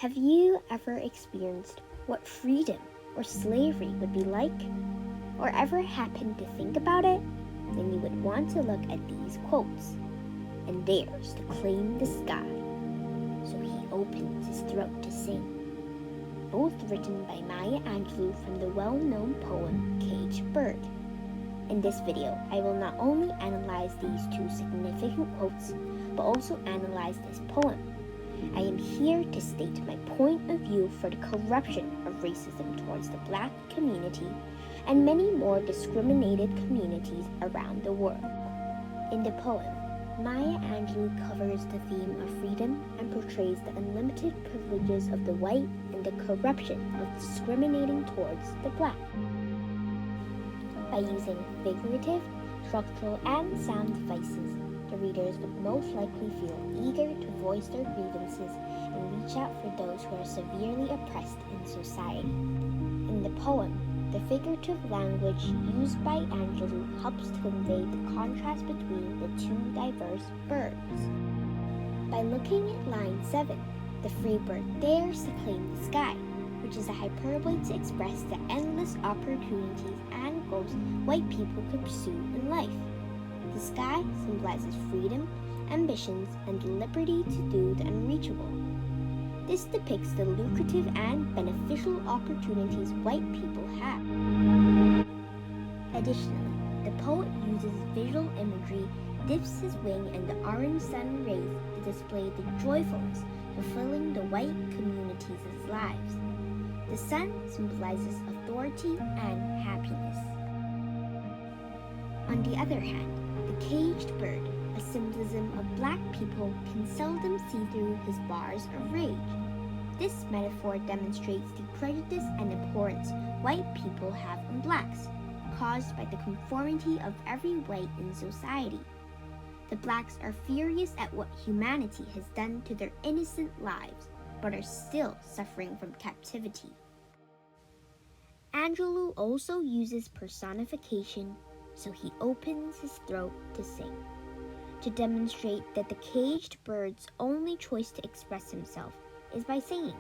Have you ever experienced what freedom or slavery would be like? Or ever happened to think about it? Then you would want to look at these quotes. And there's to claim the sky, so he opens his throat to sing. Both written by Maya Angelou from the well-known poem Caged Bird. In this video, I will not only analyze these two significant quotes, but also analyze this poem. I am here to state my point of view for the corruption of racism towards the Black community and many more discriminated communities around the world. In the poem, Maya Angelou covers the theme of freedom and portrays the unlimited privileges of the white and the corruption of discriminating towards the Black. By using figurative, structural, and sound devices, the readers would most likely feel eager to voice their grievances and reach out for those who are severely oppressed in society. In the poem, the figurative language used by Angelou helps to convey the contrast between the two diverse birds. By looking at line 7, the free bird dares to claim the sky, which is a hyperbole to express the endless opportunities and goals white people can pursue in life. The sky symbolizes freedom, ambitions, and the liberty to do the unreachable. This depicts the lucrative and beneficial opportunities white people have. Additionally, the poet uses visual imagery, dips his wing in the orange sun rays to display the joyfulness fulfilling the white communities' lives. The sun symbolizes authority and happiness. On the other hand, the caged bird, a symbolism of Black people, can seldom see through his bars of rage. This metaphor demonstrates the prejudice and abhorrence white people have in Blacks, caused by the conformity of every white in society. The Blacks are furious at what humanity has done to their innocent lives, but are still suffering from captivity. Angelou also uses personification, so he opens his throat to sing, to demonstrate that the caged bird's only choice to express himself is by singing,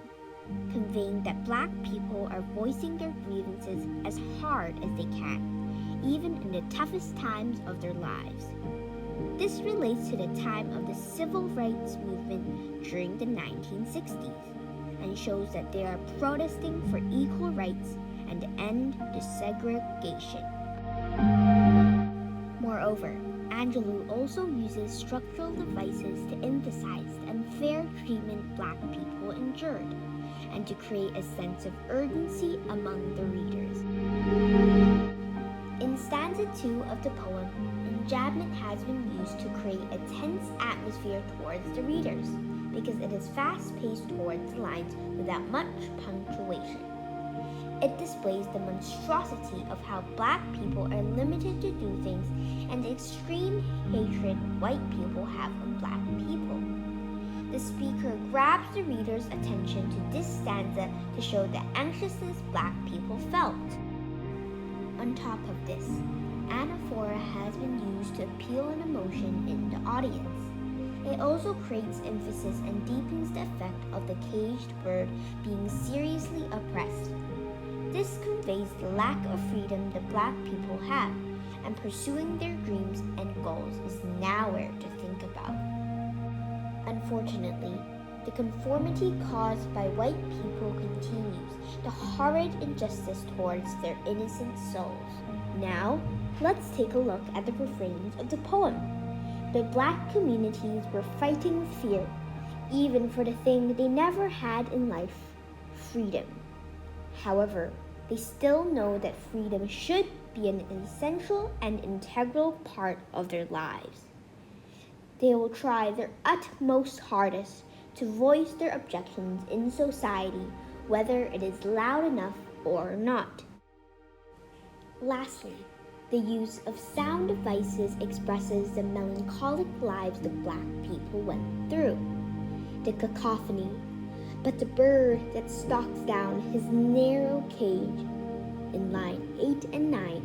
conveying that Black people are voicing their grievances as hard as they can, even in the toughest times of their lives. This relates to the time of the civil rights movement during the 1960s, and shows that they are protesting for equal rights and end to segregation. Moreover, Angelou also uses structural devices to emphasize the unfair treatment Black people endured, and to create a sense of urgency among the readers. In stanza 2 of the poem, enjambment has been used to create a tense atmosphere towards the readers, because it is fast-paced towards the lines without much punctuation. It displays the monstrosity of how Black people are limited to do things and the extreme hatred white people have of Black people. The speaker grabs the reader's attention to this stanza to show the anxiousness Black people felt. On top of this, anaphora has been used to appeal an emotion in the audience. It also creates emphasis and deepens the effect of the caged bird being seriously oppressed. This conveys the lack of freedom the Black people have, and pursuing their dreams and goals is nowhere to think about. Unfortunately, the conformity caused by white people continues, the horrid injustice towards their innocent souls. Now, let's take a look at the refrains of the poem. The Black communities were fighting with fear, even for the thing they never had in life, freedom. However, they still know that freedom should be an essential and integral part of their lives. They will try their utmost hardest to voice their objections in society, whether it is loud enough or not. Lastly, the use of sound devices expresses the melancholic lives the Black people went through. The cacophony, but the bird that stalks down his narrow cage, in line 8 and 9,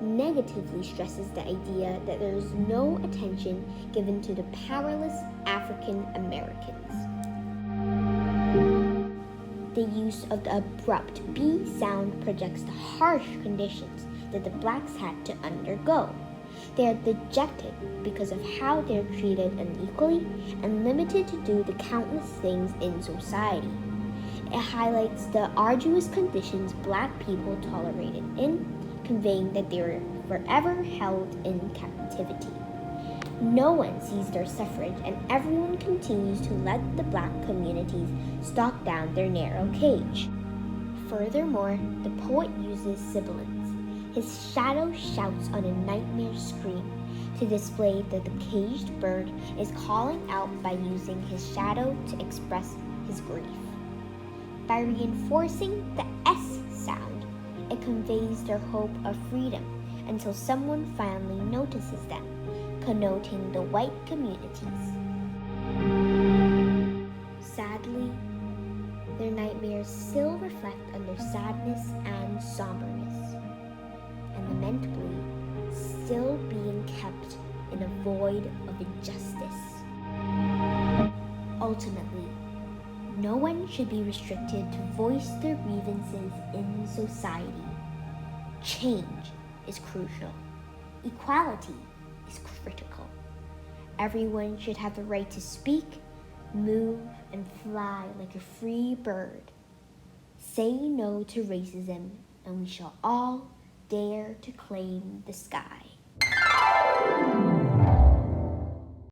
negatively stresses the idea that there is no attention given to the powerless African Americans. The use of the abrupt B sound projects the harsh conditions that the blacks had to undergo. They are dejected because of how they are treated unequally and limited to do the countless things in society. It highlights the arduous conditions black people tolerated in, conveying that they were forever held in captivity. No one sees their suffrage, and everyone continues to let the black communities stalk down their narrow cage. Furthermore, the poet uses sibilance. His shadow shouts on a nightmare scream to display that the caged bird is calling out by using his shadow to express his grief. By reinforcing the S sound, it conveys their hope of freedom until someone finally notices them, connoting the white communities. Sadly, their nightmares still reflect on their sadness and somberness, and lamentably still being kept in a void of injustice. Ultimately, no one should be restricted to voice their grievances in society. Change is crucial. Equality is critical. Everyone should have the right to speak, move, and fly like a free bird. Say no to racism, and we shall all dare to claim the sky.